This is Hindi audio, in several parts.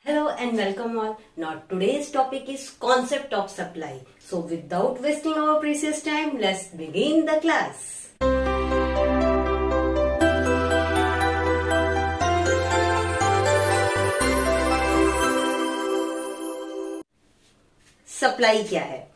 Hello and welcome all. Now today's topic is concept of supply. So without wasting our precious time, let's begin the class. Supply क्या है?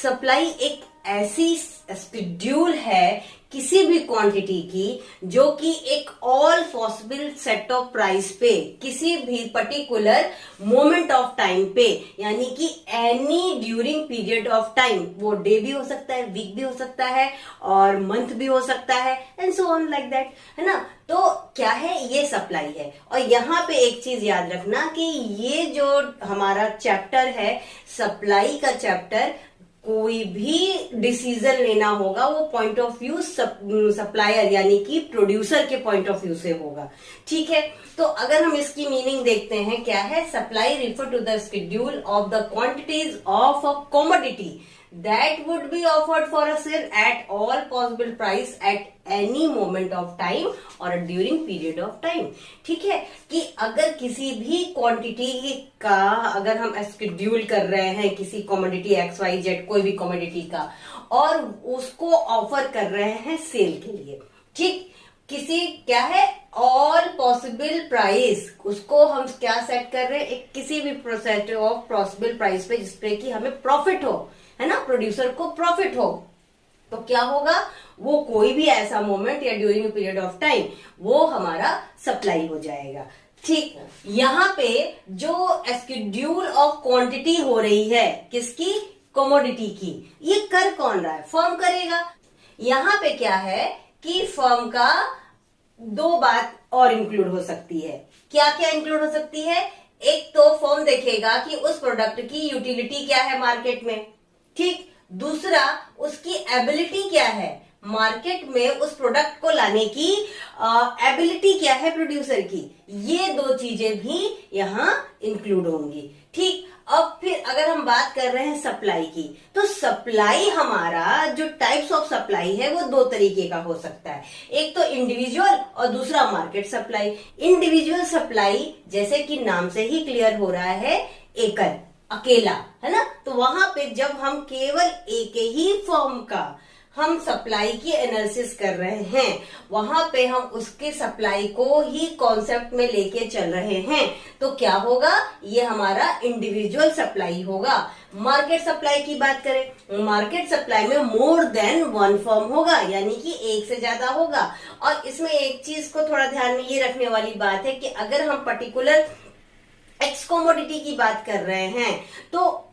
सप्लाई एक ऐसी शेड्यूल है किसी भी क्वांटिटी की जो कि एक all possible set of price पे किसी भी पर्टिकुलर मोमेंट ऑफ टाइम पे, यानी कि any during period of time, वो डे भी हो सकता है, वीक भी हो सकता है और मंथ भी हो सकता है and so on like that, है ना। तो क्या है, ये सप्लाई है। और यहाँ पे एक चीज याद रखना कि ये जो हमारा चैप्टर है, सप्लाई का चैप्टर, कोई भी डिसीजन लेना होगा वो पॉइंट ऑफ व्यू सप्लायर यानी कि प्रोड्यूसर के पॉइंट ऑफ व्यू से होगा। ठीक है, तो अगर हम इसकी मीनिंग देखते हैं, क्या है, supply refer to the schedule of the quantities of a commodity that would be offered for a sale at all possible price at any moment of time or during period of time। ठीक है, कि अगर किसी भी क्वांटिटी का अगर हम शेड्यूल कर रहे हैं किसी कमोडिटी XYZ, कोई भी कमोडिटी का, और उसको ऑफर कर रहे हैं सेल के लिए, ठीक, किसी क्या है ऑल पॉसिबल प्राइस, उसको हम क्या सेट कर रहे हैं, एक किसी भी प्रोसेस ऑफ पॉसिबल प्राइस पे जिसपे कि हमें प्रॉफिट हो, है ना, प्रोड्यूसर को प्रॉफिट हो। तो क्या होगा, वो कोई भी ऐसा मोमेंट या ड्यूरिंग पीरियड ऑफ टाइम वो हमारा सप्लाई हो जाएगा। ठीक, यहाँ पे जो शेड्यूल ऑफ क्वांटिटी हो रही है किसकी, कमोडिटी की, ये कर कौन रहा है, फर्म करेगा। यहाँ पे क्या है कि फर्म का दो बात और इंक्लूड हो सकती है। क्या क्या इंक्लूड हो सकती है, एक तो फर्म देखेगा कि उस प्रोडक्ट की यूटिलिटी क्या है मार्केट में, ठीक, दूसरा उसकी एबिलिटी क्या है मार्केट में, उस प्रोडक्ट को लाने की एबिलिटी क्या है प्रोड्यूसर की, ये दो चीजें भी यहाँ इंक्लूड होंगी। ठीक, अब फिर अगर हम बात कर रहे हैं सप्लाई की, तो सप्लाई हमारा जो टाइप्स ऑफ सप्लाई है वो दो तरीके का हो सकता है, एक तो इंडिविजुअल और दूसरा मार्केट सप्लाई। इंडिविजुअल सप्लाई जैसे कि नाम से ही क्लियर हो रहा है, एकल, अकेला, है ना, तो वहां पे जब हम केवल एक ही फर्म का हम सप्लाई की एनालिसिस कर रहे हैं, वहां पे हम उसके सप्लाई को ही कॉन्सेप्ट में लेके चल रहे हैं, तो क्या होगा, ये हमारा इंडिविजुअल सप्लाई होगा। मार्केट सप्लाई की बात करें, मार्केट सप्लाई में मोर देन वन फर्म होगा, यानी कि एक से ज्यादा होगा। और इसमें एक चीज को थोड़ा ध्यान में ये रखने वाली बात है कि अगर हम पर्टिकुलर एक्स कमोडिटी की बात कर रहे हैं तो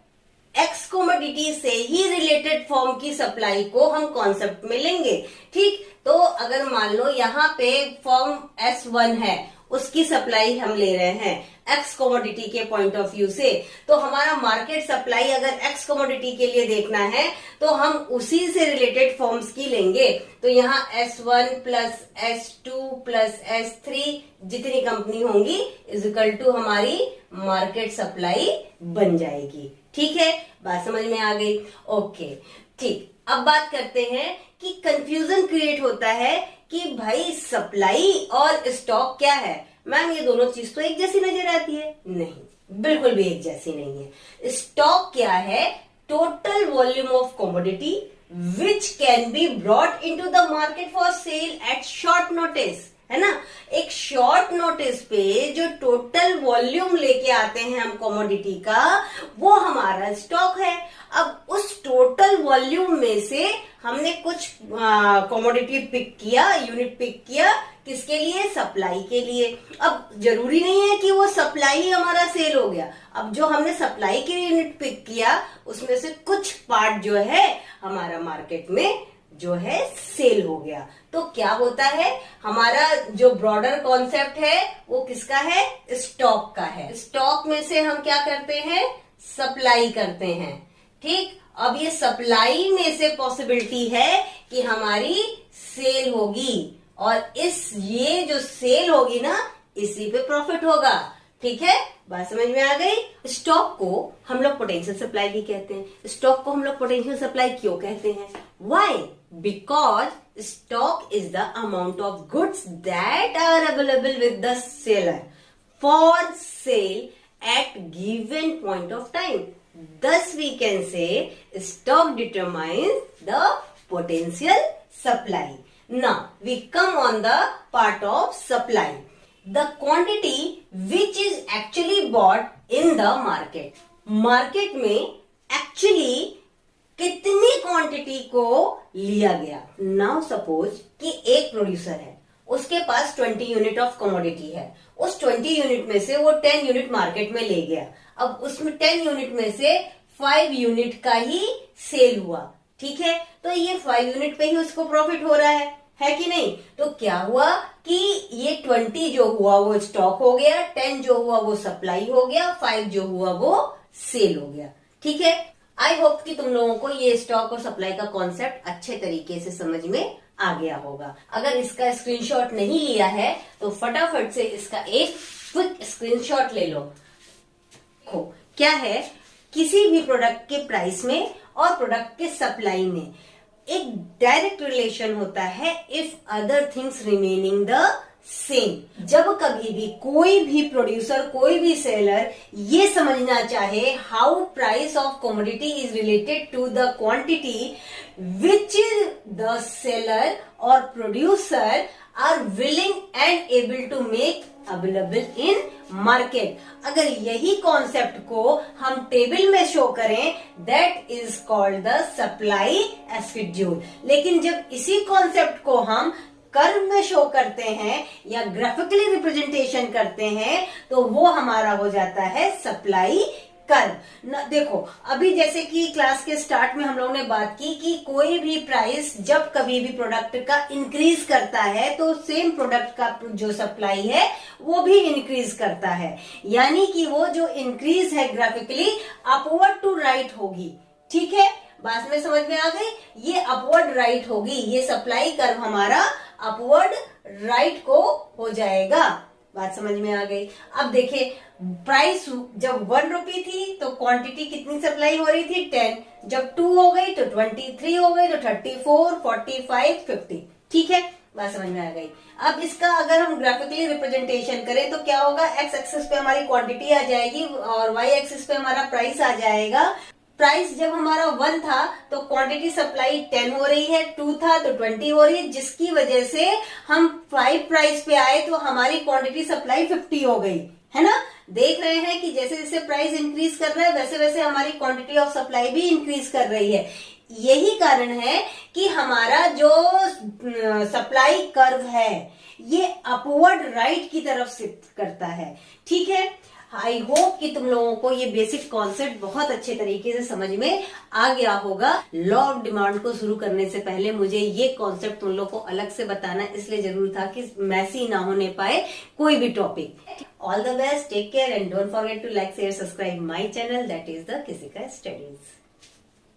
एक्स कमोडिटी से ही रिलेटेड फर्म की सप्लाई को हम कॉन्सेप्ट में लेंगे। ठीक, तो अगर मान लो यहाँ पे फर्म S1 है, उसकी सप्लाई हम ले रहे हैं एक्स कमोडिटी के पॉइंट ऑफ व्यू से, तो हमारा मार्केट सप्लाई अगर एक्स कमोडिटी के लिए देखना है तो हम उसी से रिलेटेड फर्म्स की लेंगे। तो यहाँ S1 plus S2 plus S3 जितनी कंपनी होंगी इज इक्वल टू हमारी मार्केट सप्लाई बन जाएगी। ठीक है, बात समझ में आ गई। ओके, ठीक, अब बात करते हैं कि कंफ्यूजन क्रिएट होता है कि भाई सप्लाई और स्टॉक क्या है। मैम ये दोनों चीज तो एक जैसी नजर आती है, नहीं, बिल्कुल भी एक जैसी नहीं है। स्टॉक क्या है, total volume of commodity which can be brought into the market for sale at short notice, है ना। एक शॉर्ट नोटिस पे जो टोटल वॉल्यूम लेके आते हैं हम कमोडिटी का, वो हमारा स्टॉक है। अब उस टोटल वॉल्यूम में से हमने कुछ कमोडिटी पिक किया, यूनिट पिक किया, किसके लिए, सप्लाई के लिए। अब जरूरी नहीं है कि वो सप्लाई ही हमारा सेल हो गया। अब जो हमने सप्लाई के यूनिट पिक किया उसमें से कुछ पार्ट जो है हमारा मार्केट में जो है सेल हो गया। तो क्या होता है, हमारा जो ब्रॉडर कॉन्सेप्ट है वो किसका है, स्टॉक का है। स्टॉक में से हम क्या करते हैं, सप्लाई करते हैं। ठीक, अब ये सप्लाई में से पॉसिबिलिटी है कि हमारी सेल होगी, और ये जो सेल होगी ना, इसी पे प्रॉफिट होगा। ठीक है, बात समझ में आ गई। स्टॉक को हम लोग पोटेंशियल सप्लाई भी कहते हैं। स्टॉक को हम लोग पोटेंशियल सप्लाई क्यों कहते हैं, why, because stock is the amount of goods that are available with the seller for sale at given point of time. Thus we can say stock determines the potential supply. Now we come on the part of supply. The quantity which is actually bought in the market. Market में एक्चुअली कितनी क्वांटिटी को लिया गया. नाउ सपोज कि एक प्रोड्यूसर है, उसके पास 20 यूनिट ऑफ कमोडिटी है. उस 20 यूनिट में से वो 10 यूनिट मार्केट में ले गया. अब उसमें 10 यूनिट में से 5 यूनिट का ही सेल हुआ. ठीक है, तो ये 5 यूनिट पे ही उसको प्रॉफिट हो रहा है कि नहीं. तो क्या हुआ कि ये 20 जो हुआ वो स्टॉक हो गया, 10 जो हुआ वो सप्लाई हो गया, 5 जो हुआ वो सेल हो गया. ठीक है, आई होप कि तुम लोगों को ये स्टॉक और सप्लाई का कॉन्सेप्ट अच्छे तरीके से समझ में आ गया होगा. अगर इसका स्क्रीनशॉट नहीं लिया है तो फटाफट से इसका एक क्विक स्क्रीनशॉट ले लो. देखो क्या है, किसी भी प्रोडक्ट के प्राइस में और प्रोडक्ट के सप्लाई में एक डायरेक्ट रिलेशन होता है if other things remaining the same. जब कभी भी कोई भी प्रोड्यूसर, कोई भी सेलर ये समझना चाहे how price of commodity is related to the quantity which the seller और producer are willing and able to make available in market, अगर यही कॉन्सेप्ट को हम टेबल में शो करें that is called the supply schedule. लेकिन जब इसी कॉन्सेप्ट को हम कर्व में शो करते हैं या ग्राफिकली रिप्रेजेंटेशन करते हैं तो वो हमारा हो जाता है सप्लाई कर्व. देखो अभी जैसे कि क्लास के स्टार्ट में हम लोगों ने बात की कि कोई भी प्राइस जब कभी भी प्रोडक्ट का इंक्रीज करता है तो सेम प्रोडक्ट का जो सप्लाई है वो भी इंक्रीज करता है. यानी कि वो जो इंक्रीज है ग्राफिकली अपवर्ड टू राइट होगी. ठीक है, बात में समझ में आ गई. ये अपवर्ड राइट होगी, ये सप्लाई कर्व हमारा अपवर्ड राइट को हो जाएगा. बात समझ में आ गई. अब देखिए प्राइस जब 1 रुपी थी तो क्वांटिटी कितनी सप्लाई हो रही थी 10. जब 2 हो गई तो 23 हो गई तो 34, 45, 50. ठीक है, बात समझ में आ गई. अब इसका अगर हम ग्राफिकली रिप्रेजेंटेशन करें तो क्या होगा, एक्स एक्सिस पे हमारी क्वांटिटी आ जाएगी और वाई एक्सिस पे हमारा प्राइस आ जाएगा. प्राइस जब हमारा 1 था तो क्वांटिटी सप्लाई 10 हो रही है, 2 था तो 20 हो रही है, जिसकी वजह से हम 5 प्राइस पे आए तो हमारी क्वांटिटी सप्लाई 50 हो गई है ना. देख रहे हैं कि जैसे जैसे प्राइस इंक्रीज कर रहा है वैसे वैसे हमारी क्वांटिटी ऑफ सप्लाई भी इंक्रीज कर रही है. यही कारण है कि हमारा जो सप्लाई कर्व है ये अपवर्ड राइट की तरफ शिफ्ट करता है. ठीक है, आई होप कि तुम लोगों को ये बेसिक कॉन्सेप्ट बहुत अच्छे तरीके से समझ में आ गया होगा. लॉ ऑफ डिमांड को शुरू करने से पहले मुझे ये कॉन्सेप्ट तुम लोग को अलग से बताना इसलिए जरूर था कि मैसी ना होने पाए कोई भी topic. All the best, take care and don't forget to like, share, subscribe my channel that is the किसिका स्टडीज.